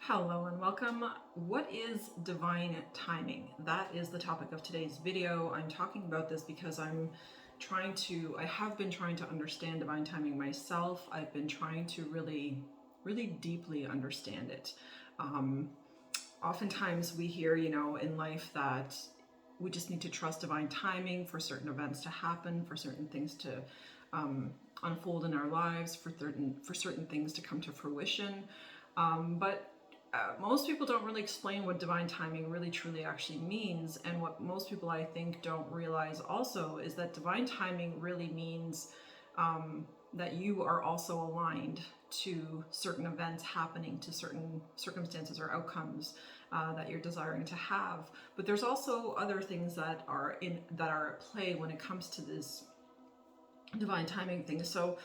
Hello and welcome. What is divine timing? That is the topic of today's video. I'm talking about this because I have been trying to understand divine timing myself. I've been trying to really deeply understand it. Oftentimes we hear, in life that we just need to trust divine timing for certain events to happen, for certain things to unfold in our lives, for certain things to come to fruition. But most people don't really explain what divine timing really truly actually means. And what most people, I think, don't realize also is that divine timing really means that you are also aligned to certain events happening, to certain circumstances or outcomes that you're desiring to have. But there's also other things that are at play when it comes to this divine timing thing. So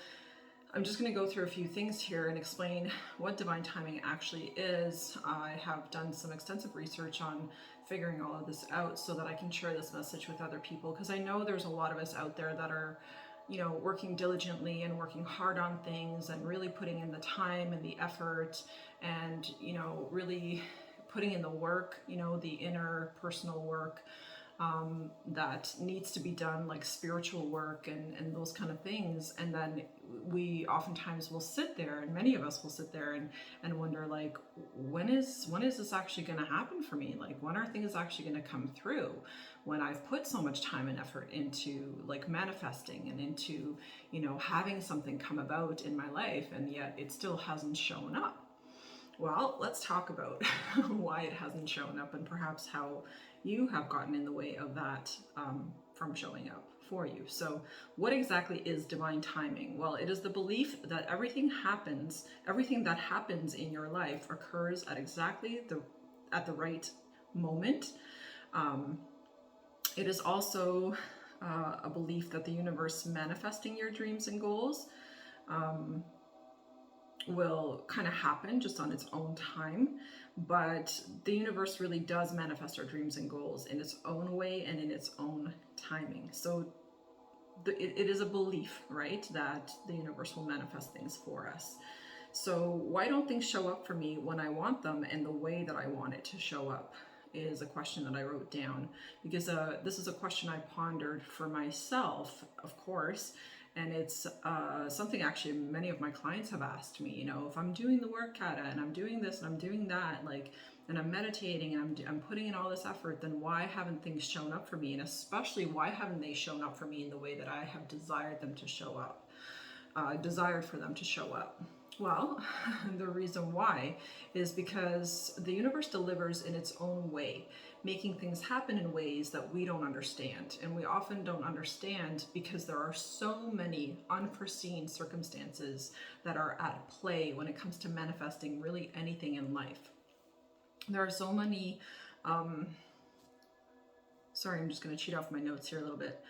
I'm just going to go through a few things here and explain what divine timing actually is. I have done some extensive research on figuring all of this out so that I can share this message with other people, because I know there's a lot of us out there that are, working diligently and working hard on things and really putting in the time and the effort and, really putting in the work, the inner personal work that needs to be done, like spiritual work and those kind of things. And then we oftentimes will sit there, and many of us will sit there and wonder, like, when is this actually going to happen for me? Like, when are things actually going to come through when I've put so much time and effort into like manifesting and into, having something come about in my life, and yet it still hasn't shown up? Well, let's talk about why it hasn't shown up and perhaps how you have gotten in the way of that from showing up for you. So what exactly is divine timing? Well, it is the belief that everything that happens in your life occurs at exactly at the right moment. It is also a belief that the universe manifesting your dreams and goals will kind of happen just on its own time, but the universe really does manifest our dreams and goals in its own way and in its own timing. So it is a belief, right, that the universe will manifest things for us. So why don't things show up for me when I want them and the way that I want it to show up is a question that I wrote down, because this is a question I pondered for myself, of course. And it's something actually many of my clients have asked me, if I'm doing the work, Kata, and I'm doing this and I'm doing that, like, and I'm meditating and I'm putting in all this effort, then why haven't things shown up for me? And especially, why haven't they shown up for me in the way that I have desired them to show up, desired for them to show up? Well, the reason why is because the universe delivers in its own way, making things happen in ways that we don't understand. And we often don't understand because there are so many unforeseen circumstances that are at play when it comes to manifesting really anything in life. There are so many, sorry, I'm just going to cheat off my notes here a little bit.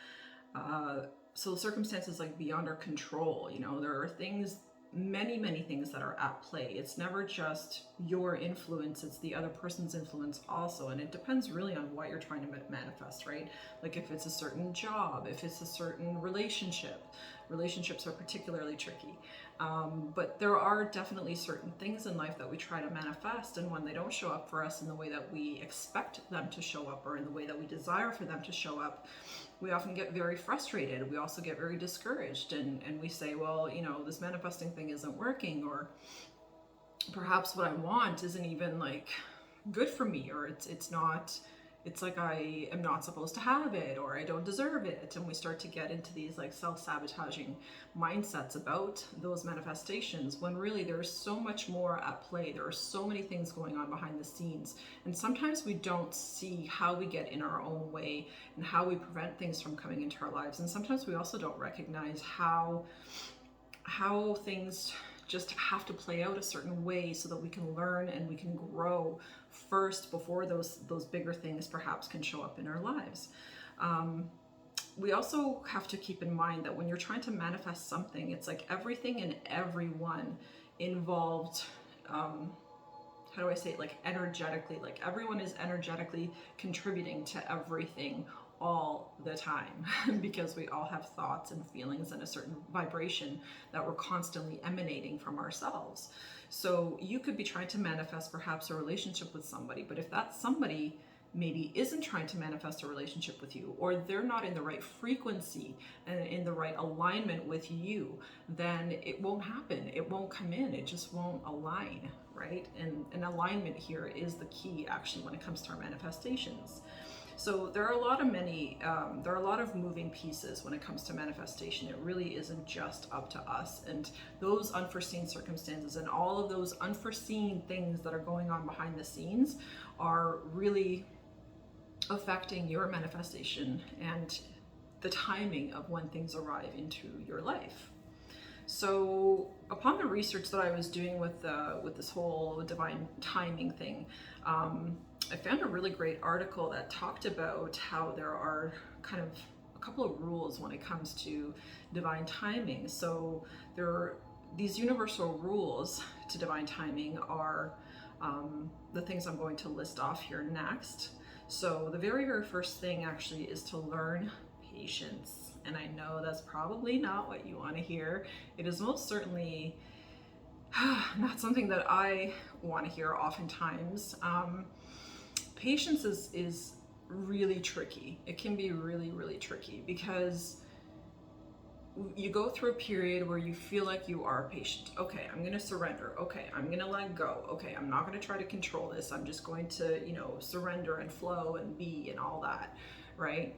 So circumstances like beyond our control, there are things, many things that are at play. It's never just your influence, it's the other person's influence also. And it depends really on what you're trying to manifest, right? Like if it's a certain job, if it's a certain relationship. Relationships are particularly tricky. But there are definitely certain things in life that we try to manifest, and when they don't show up for us in the way that we expect them to show up or in the way that we desire for them to show up, we often get very frustrated. We also get very discouraged, and we say, well, this manifesting thing isn't working, or perhaps what I want isn't even like good for me, or it's not, it's like I am not supposed to have it, or I don't deserve it. And we start to get into these like self-sabotaging mindsets about those manifestations, when really there's so much more at play. There are so many things going on behind the scenes. And sometimes we don't see how we get in our own way and how we prevent things from coming into our lives. And sometimes we also don't recognize how things just have to play out a certain way so that we can learn and we can grow first before those bigger things perhaps can show up in our lives. We also have to keep in mind that when you're trying to manifest something, it's like everything and everyone involved, how do I say it, like energetically, like everyone is energetically contributing to everything all the time because we all have thoughts and feelings and a certain vibration that we're constantly emanating from ourselves. So you could be trying to manifest perhaps a relationship with somebody, but if that somebody maybe isn't trying to manifest a relationship with you, or they're not in the right frequency and in the right alignment with you, then it won't happen. It won't come in. It just won't align, right? And alignment here is the key actually when it comes to our manifestations. So there are a lot of moving pieces when it comes to manifestation. It really isn't just up to us, and those unforeseen circumstances and all of those unforeseen things that are going on behind the scenes are really affecting your manifestation and the timing of when things arrive into your life. So upon the research that I was doing with this whole divine timing thing, I found a really great article that talked about how there are kind of a couple of rules when it comes to divine timing. So there are these universal rules to divine timing are the things I'm going to list off here next. So the very, very first thing actually is to learn patience. And I know that's probably not what you want to hear. It is most certainly not something that I want to hear oftentimes. Patience is really tricky. It can be really, really tricky because you go through a period where you feel like you are patient. Okay, I'm going to surrender. Okay, I'm going to let go. Okay, I'm not going to try to control this. I'm just going to, surrender and flow and be and all that, right?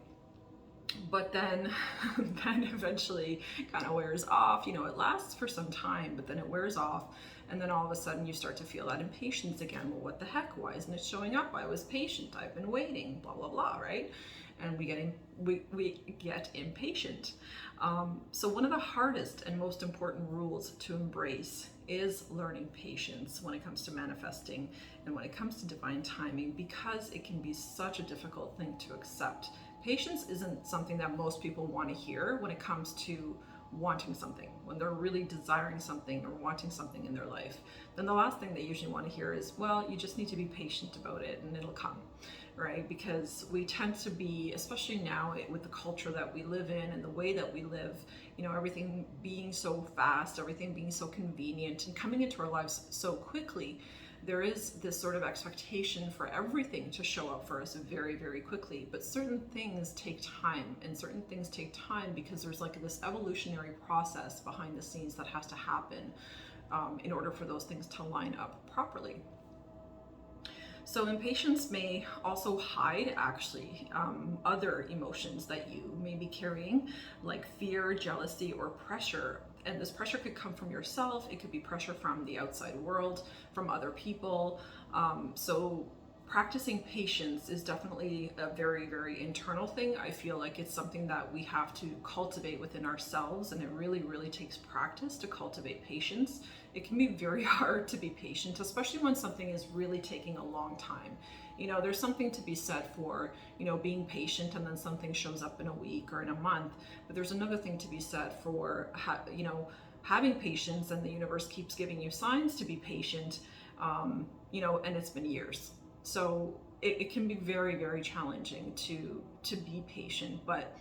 But then eventually kind of wears off. It lasts for some time, but then it wears off. And then all of a sudden you start to feel that impatience again. Well, what the heck? Why isn't it showing up? I was patient. I've been waiting, blah, blah, blah, right? And we get impatient. So one of the hardest and most important rules to embrace is learning patience when it comes to manifesting and when it comes to divine timing, because it can be such a difficult thing to accept. Patience isn't something that most people want to hear when it comes to wanting something. When they're really desiring something or wanting something in their life, then the last thing they usually want to hear is, well, you just need to be patient about it and it'll come, right? Because we tend to be, especially now with the culture that we live in and the way that we live, everything being so fast, everything being so convenient and coming into our lives so quickly, there is this sort of expectation for everything to show up for us very, very quickly. But certain things take time, and certain things take time because there's like this evolutionary process behind the scenes that has to happen in order for those things to line up properly. So impatience may also hide actually other emotions that you may be carrying, like fear, jealousy, or pressure. And this pressure could come from yourself. It could be pressure from the outside world, from other people. So practicing patience is definitely a very, very internal thing. I feel like it's something that we have to cultivate within ourselves, and it really, really takes practice to cultivate patience. It can be very hard to be patient, especially when something is really taking a long time. There's something to be said for, being patient and then something shows up in a week or in a month. But there's another thing to be said for, having patience and the universe keeps giving you signs to be patient, and it's been years. So it can be very, very challenging to be patient, but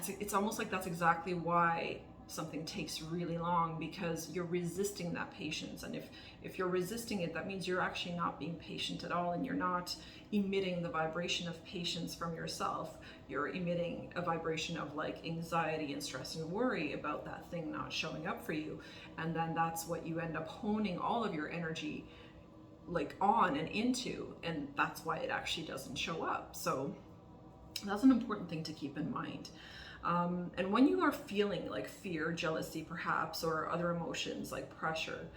it's almost like that's exactly why something takes really long, because you're resisting that patience. And if you're resisting it, that means you're actually not being patient at all, and you're not emitting the vibration of patience from yourself. You're emitting a vibration of like anxiety and stress and worry about that thing not showing up for you. And then that's what you end up honing all of your energy like on and into, and that's why it actually doesn't show up. So that's an important thing to keep in mind. And when you are feeling like fear, jealousy perhaps, or other emotions like pressure,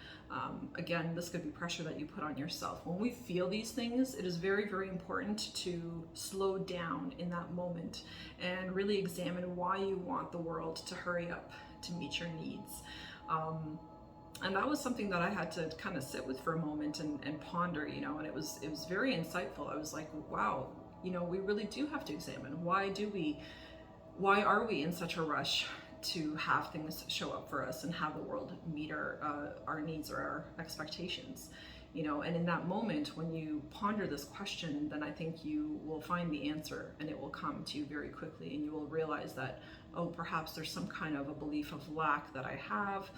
again, this could be pressure that you put on yourself. When we feel these things, it is very, very important to slow down in that moment and really examine why you want the world to hurry up to meet your needs. And that was something that I had to kind of sit with for a moment and ponder, and it was very insightful. I was like, wow, we really do have to examine why are we in such a rush to have things show up for us and have the world meet our needs or our expectations? And in that moment, when you ponder this question, then I think you will find the answer, and it will come to you very quickly, and you will realize that, oh, perhaps there's some kind of a belief of lack that I have,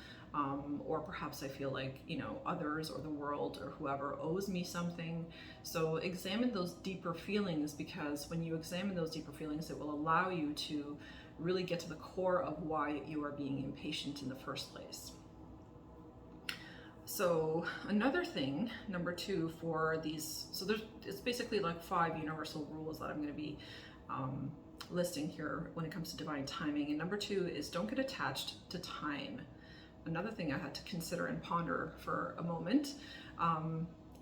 or perhaps I feel like, others or the world or whoever owes me something. So examine those deeper feelings, because when you examine those deeper feelings, it will allow you to really get to the core of why you are being impatient in the first place. So another thing, number 2 for these, it's basically like 5 universal rules that I'm going to be listing here when it comes to divine timing. And number 2 is don't get attached to time. Another thing I had to consider and ponder for a moment.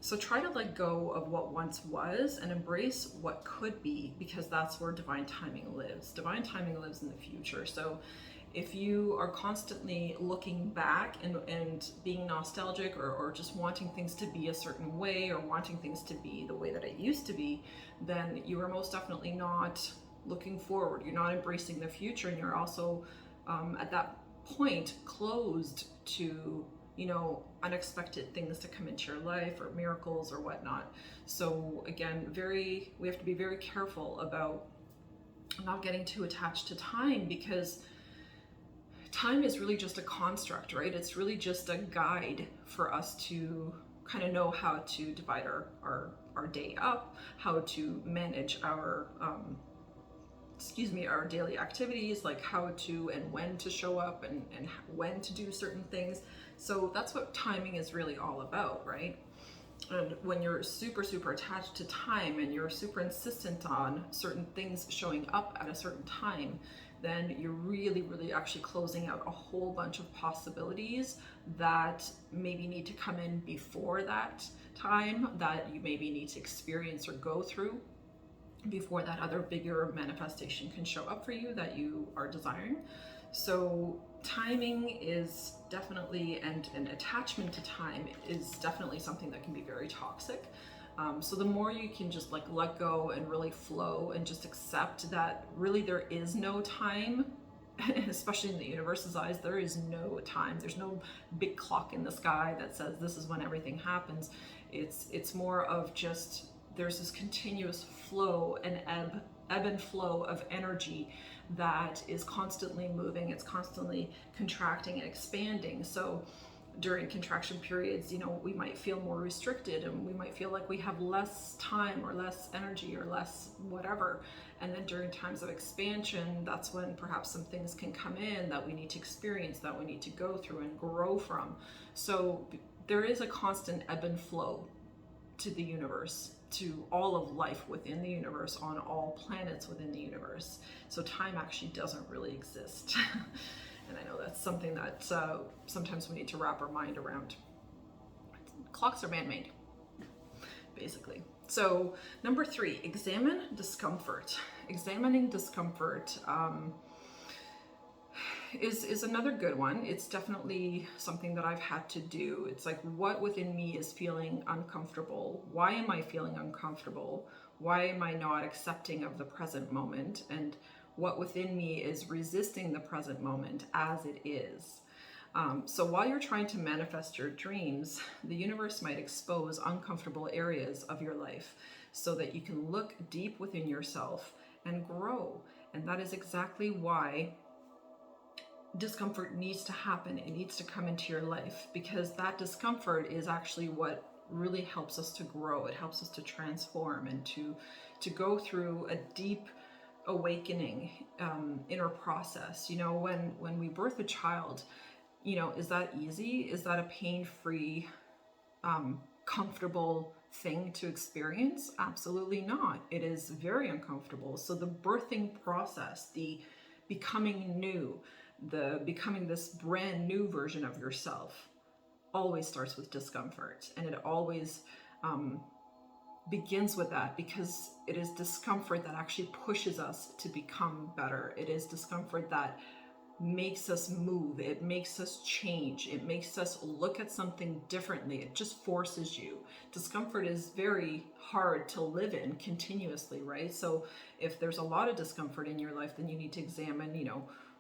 So try to let go of what once was and embrace what could be, because that's where divine timing lives. Divine timing lives in the future. So if you are constantly looking back and being nostalgic, or just wanting things to be a certain way, or wanting things to be the way that it used to be, then you are most definitely not looking forward. You're not embracing the future, and you're also at that point closed to unexpected things to come into your life, or miracles or whatnot. So again, we have to be very careful about not getting too attached to time, because time is really just a construct, right? It's really just a guide for us to kind of know how to divide our day up, how to manage our our daily activities, like how to and when to show up, and when to do certain things. So that's what timing is really all about, right? And when you're super, super attached to time, and you're super insistent on certain things showing up at a certain time, then you're really, really actually closing out a whole bunch of possibilities that maybe need to come in before that time, that you maybe need to experience or go through before that other bigger manifestation can show up for you that you are desiring. So timing is definitely, and an attachment to time is definitely something that can be very toxic. So the more you can just let go and really flow, and just accept that really there is no time, especially in the universe's eyes, there is no time. There's no big clock in the sky that says this is when everything happens. It's more of just, there's this continuous flow and ebb and flow of energy that is constantly moving. It's constantly contracting and expanding. So during contraction periods, we might feel more restricted, and we might feel like we have less time or less energy or less whatever. And then during times of expansion, that's when perhaps some things can come in that we need to experience, that we need to go through and grow from. So there is a constant ebb and flow to the universe, to all of life within the universe, on all planets within the universe. So time actually doesn't really exist. And I know that's something that sometimes we need to wrap our mind around. Clocks are man-made, basically. So number 3, examine discomfort. Examining discomfort is another good one. It's definitely something that I've had to do. It's like, what within me is feeling uncomfortable? Why am I feeling uncomfortable? Why am I not accepting of the present moment? And what within me is resisting the present moment as it is? So while you're trying to manifest your dreams, the universe might expose uncomfortable areas of your life so that you can look deep within yourself and grow. And that is exactly why discomfort needs to happen. It needs to come into your life, because that discomfort is actually what really helps us to grow. It helps us to transform and to go through a deep awakening inner process. When we birth a child, is that easy? Is that a pain-free, comfortable thing to experience? Absolutely not. It is very uncomfortable. So the birthing process, the becoming new, the becoming this brand new version of yourself, always starts with discomfort, and it always begins with that, because it is discomfort that actually pushes us to become better. It is discomfort that makes us move. It makes us change. It makes us look at something differently. It just forces you. Discomfort is very hard to live in continuously, right? So if there's a lot of discomfort in your life, then you need to examine,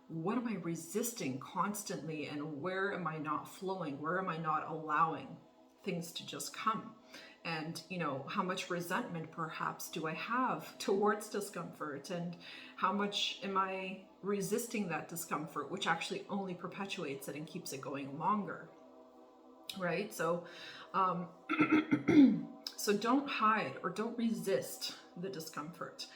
what am I resisting constantly, and where am I not flowing? Where am I not allowing things to just come. And, you know, how much resentment perhaps do I have towards discomfort, and how much am I resisting that discomfort, which actually only perpetuates it and keeps it going longer, right? So, so don't hide or don't resist the discomfort.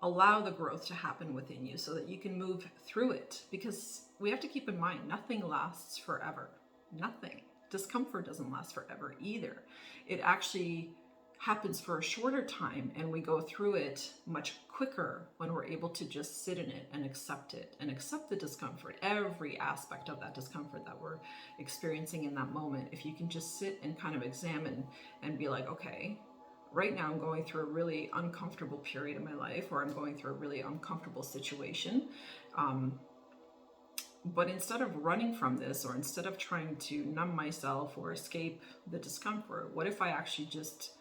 Allow the growth to happen within you so that you can move through it, because we have to keep in mind, nothing lasts forever. Nothing. Discomfort doesn't last forever either. It actually happens for a shorter time, and we go through it much quicker when we're able to just sit in it and accept it, and accept the discomfort, every aspect of that discomfort that we're experiencing in that moment. If you can just sit and kind of examine and be like, okay, right now I'm going through a really uncomfortable period in my life, or I'm going through a really uncomfortable situation. But instead of running from this, or instead of trying to numb myself or escape the discomfort, what if I actually just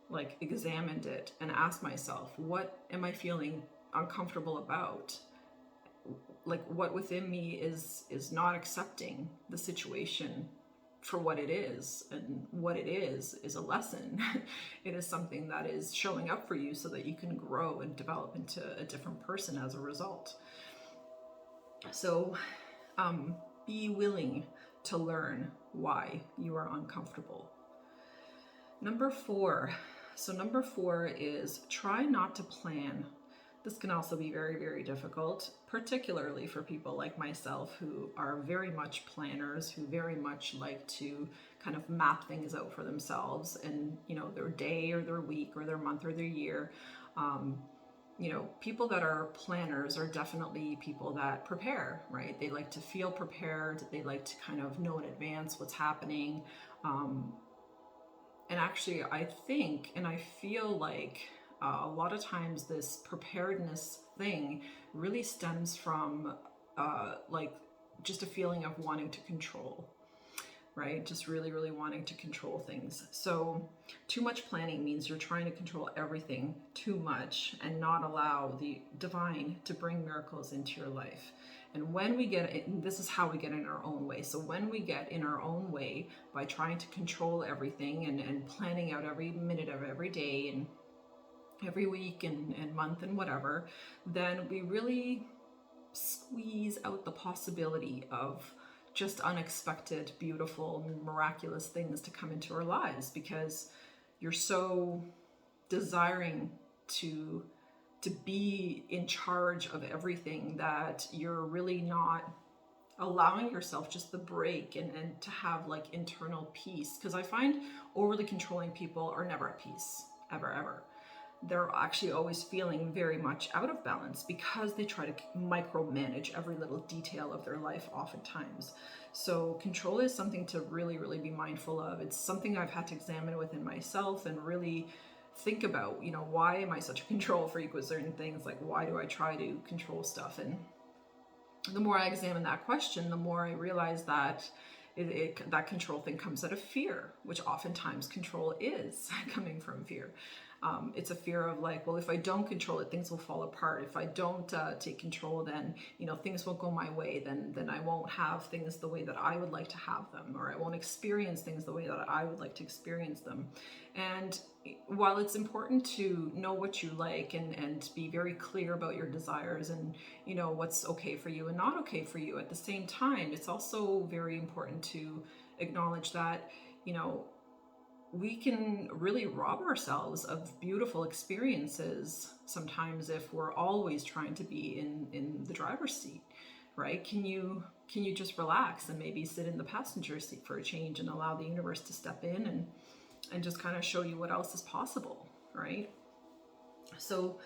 like examined it and asked myself, what am I feeling uncomfortable about? Like, what within me is not accepting the situation for what it is, and what it is a lesson. It is something that is showing up for you so that you can grow and develop into a different person as a result. So be willing to learn why you are uncomfortable. Number 4. So number 4 is try not to plan. This can also be very, very difficult, particularly for people like myself who are very much planners, who very much like to kind of map things out for themselves, and, you know, their day or their week or their month or their year. You know, people that are planners are definitely people that prepare, right? They like to feel prepared. They like to kind of know in advance what's happening. And actually, I think, and I feel like a lot of times this preparedness thing really stems from like just a feeling of wanting to control, right? Just really, really wanting to control things. So too much planning means you're trying to control everything too much and not allow the divine to bring miracles into your life. And when we get it, this is how we get in our own way. So when we get in our own way by trying to control everything and planning out every minute of every day and every week and month and whatever, then we really squeeze out the possibility of just unexpected, beautiful, miraculous things to come into our lives, because you're so desiring to be in charge of everything that you're really not allowing yourself just the break and to have like internal peace. Because I find overly controlling people are never at peace, ever. They're actually always feeling very much out of balance because they try to micromanage every little detail of their life oftentimes. So control is something to really, really be mindful of. It's something I've had to examine within myself and really think about, you know, why am I such a control freak with certain things? Like, why do I try to control stuff? And the more I examine that question, the more I realize that that control thing comes out of fear, which oftentimes control is coming from fear. It's a fear of like, well, if I don't control it, things will fall apart. If I don't take control, then, you know, things won't go my way. Then I won't have things the way that I would like to have them, or I won't experience things the way that I would like to experience them. And while it's important to know what you like and be very clear about your desires and, you know, what's okay for you and not okay for you, at the same time, it's also very important to acknowledge that, you know, we can really rob ourselves of beautiful experiences sometimes if we're always trying to be in the driver's seat, right? Can you just relax and maybe sit in the passenger seat for a change and allow the universe to step in and just kind of show you what else is possible, right? So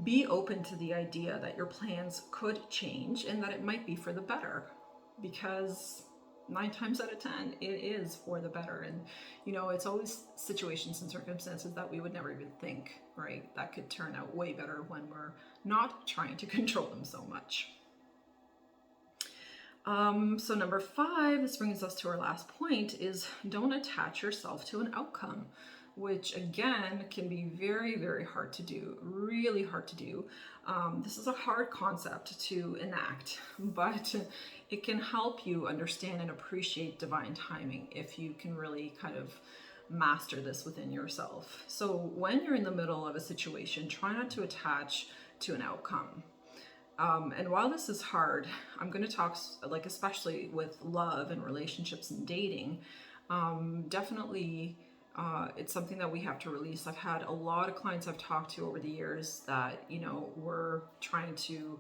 be open to the idea that your plans could change and that it might be for the better, because 9 times out of 10, it is for the better. And, you know, it's always situations and circumstances that we would never even think, right? That could turn out way better when we're not trying to control them so much. So number 5, this brings us to our last point, is don't attach yourself to an outcome. which again can be very, very hard to do, really hard to do. This is a hard concept to enact, but it can help you understand and appreciate divine timing if you can really kind of master this within yourself. So when you're in the middle of a situation, try not to attach to an outcome. And while this is hard, I'm going to talk, like, especially with love and relationships and dating, definitely it's something that we have to release. I've had a lot of clients I've talked to over the years that, were trying to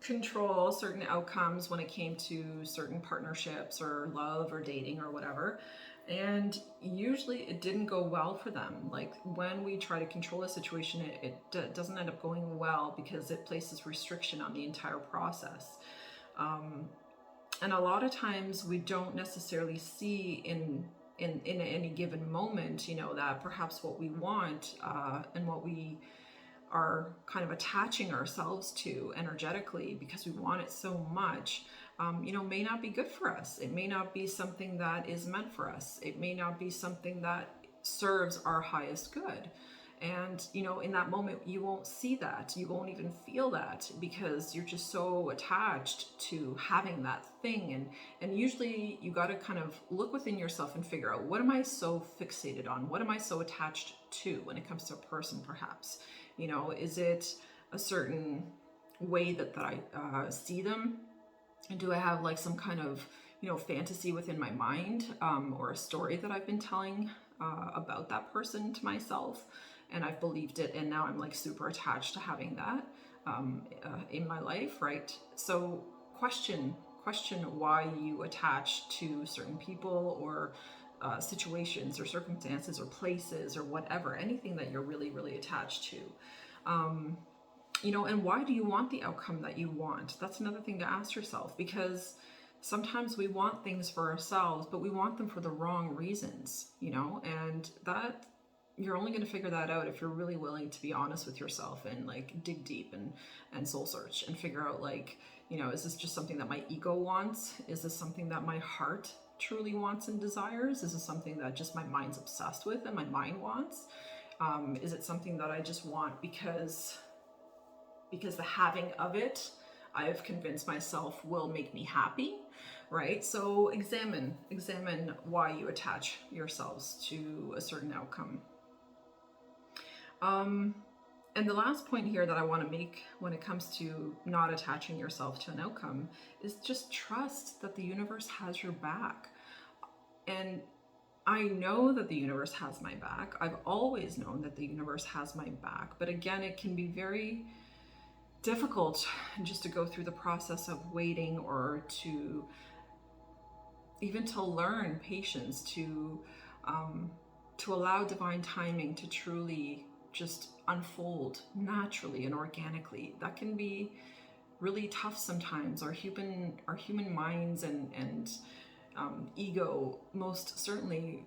control certain outcomes when it came to certain partnerships or love or dating or whatever. And usually it didn't go well for them. Like, when we try to control a situation, it doesn't end up going well because it places restriction on the entire process. And a lot of times we don't necessarily see in any given moment, that perhaps what we want and what we are kind of attaching ourselves to energetically because we want it so much, may not be good for us. It may not be something that is meant for us. It may not be something that serves our highest good. And, in that moment, you won't see that. You won't even feel that because you're just so attached to having that thing. And usually you got to kind of look within yourself and figure out, what am I so fixated on? What am I so attached to when it comes to a person, perhaps? Is it a certain way that I see them? And do I have like some kind of, fantasy within my mind or a story that I've been telling about that person to myself? And I've believed it, and now I'm like super attached to having that in my life, right? So question why you attach to certain people or situations or circumstances or places or whatever, anything that you're really, really attached to. And why do you want the outcome that you want? That's another thing to ask yourself, because sometimes we want things for ourselves, but we want them for the wrong reasons, and that you're only going to figure that out if you're really willing to be honest with yourself and like dig deep and soul search and figure out, like, is this just something that my ego wants? Is this something that my heart truly wants and desires? Is this something that just my mind's obsessed with and my mind wants? Is it something that I just want because the having of it, I've convinced myself, will make me happy, right? So examine why you attach yourselves to a certain outcome. And the last point here that I want to make when it comes to not attaching yourself to an outcome is just trust that the universe has your back. And I know that the universe has my back. I've always known that the universe has my back. But again, it can be very difficult just to go through the process of waiting, or to even to learn patience, to allow divine timing to truly just unfold naturally and organically. That can be really tough sometimes. Our human minds and ego most certainly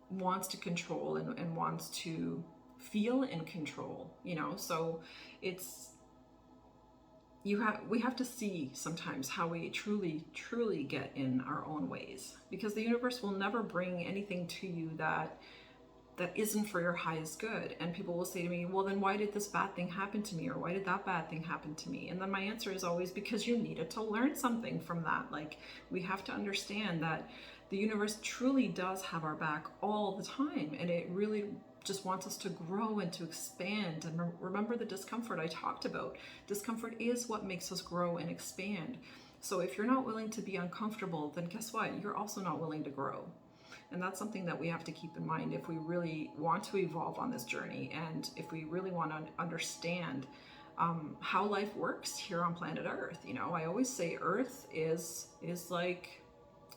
wants to control and wants to feel in control, so we have to see sometimes how we truly get in our own ways, because the universe will never bring anything to you that isn't for your highest good. And people will say to me, well, then why did this bad thing happen to me? Or why did that bad thing happen to me? And then my answer is always, because you needed to learn something from that. Like, we have to understand that the universe truly does have our back all the time. And it really just wants us to grow and to expand. And remember the discomfort I talked about. Discomfort is what makes us grow and expand. So if you're not willing to be uncomfortable, then guess what? You're also not willing to grow. And that's something that we have to keep in mind if we really want to evolve on this journey, and if we really want to understand how life works here on planet Earth. I always say Earth is like,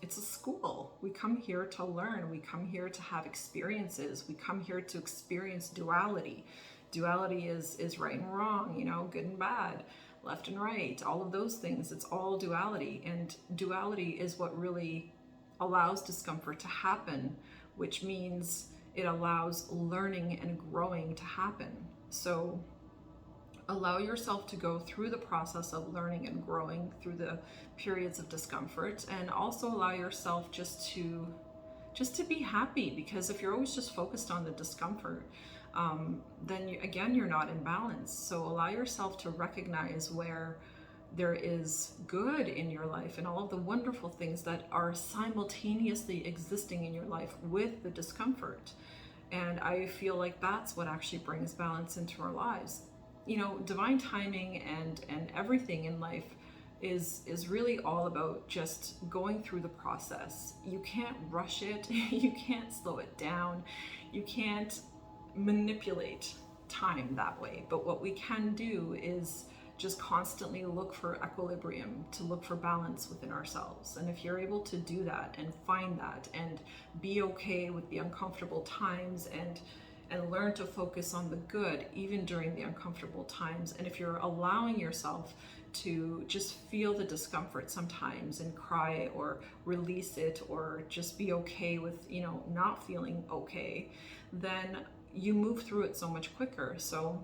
it's a school. We come here to learn. We come here to have experiences. We come here to experience duality. Duality is right and wrong, good and bad, left and right, all of those things. It's all duality. And duality is what really allows discomfort to happen, which means it allows learning and growing to happen. So allow yourself to go through the process of learning and growing through the periods of discomfort, and also allow yourself just to just to be happy, because if you're always just focused on the discomfort, then again, you're not in balance. So allow yourself to recognize where there is good in your life and all of the wonderful things that are simultaneously existing in your life with the discomfort. And I feel like that's what actually brings balance into our lives. You know, divine timing and everything in life is really all about just going through the process. You can't rush it, you can't slow it down, you can't manipulate time that way. But what we can do is just constantly look for equilibrium, to look for balance within ourselves. And if you're able to do that and find that and be okay with the uncomfortable times and learn to focus on the good even during the uncomfortable times, and if you're allowing yourself to just feel the discomfort sometimes and cry or release it, or just be okay with, you know, not feeling okay, then you move through it so much quicker. So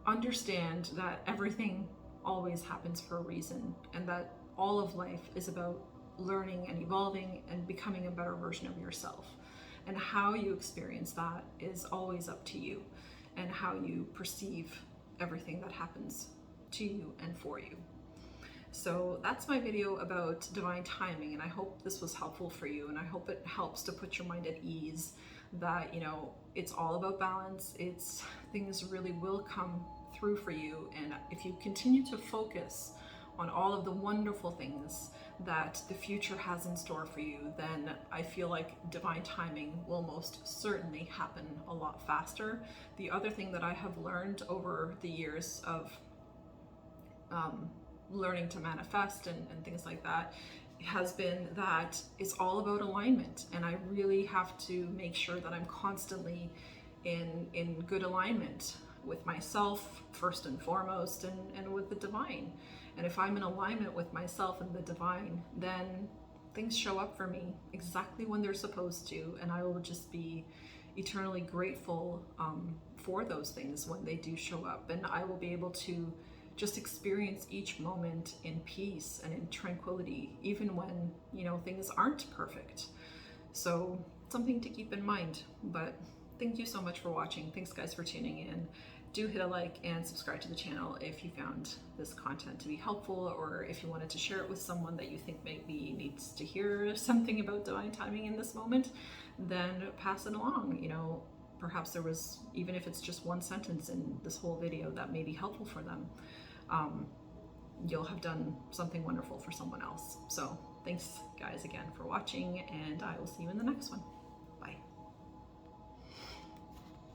understand that everything always happens for a reason, and that all of life is about learning and evolving and becoming a better version of yourself. And how you experience that is always up to you, and how you perceive everything that happens to you and for you. So that's my video about divine timing, and I hope this was helpful for you, and I hope it helps to put your mind at ease that, you know, it's all about balance. It's things really will come through for you, and if you continue to focus on all of the wonderful things that the future has in store for you, then I feel like divine timing will most certainly happen a lot faster. The other thing that I have learned over the years of learning to manifest and things like that has been that it's all about alignment, and I really have to make sure that I'm constantly in good alignment with myself first and foremost, and with the divine. And if I'm in alignment with myself and the divine, then things show up for me exactly when they're supposed to, and I will just be eternally grateful for those things when they do show up, and I will be able to just experience each moment in peace and in tranquility, even when, you know, things aren't perfect. So something to keep in mind. But thank you so much for watching. Thanks guys for tuning in. Do hit a like and subscribe to the channel if you found this content to be helpful, or if you wanted to share it with someone that you think maybe needs to hear something about divine timing in this moment, then pass it along. You know, perhaps there was, even if it's just one sentence in this whole video that may be helpful for them, you'll have done something wonderful for someone else. So thanks guys again for watching, and I will see you in the next one.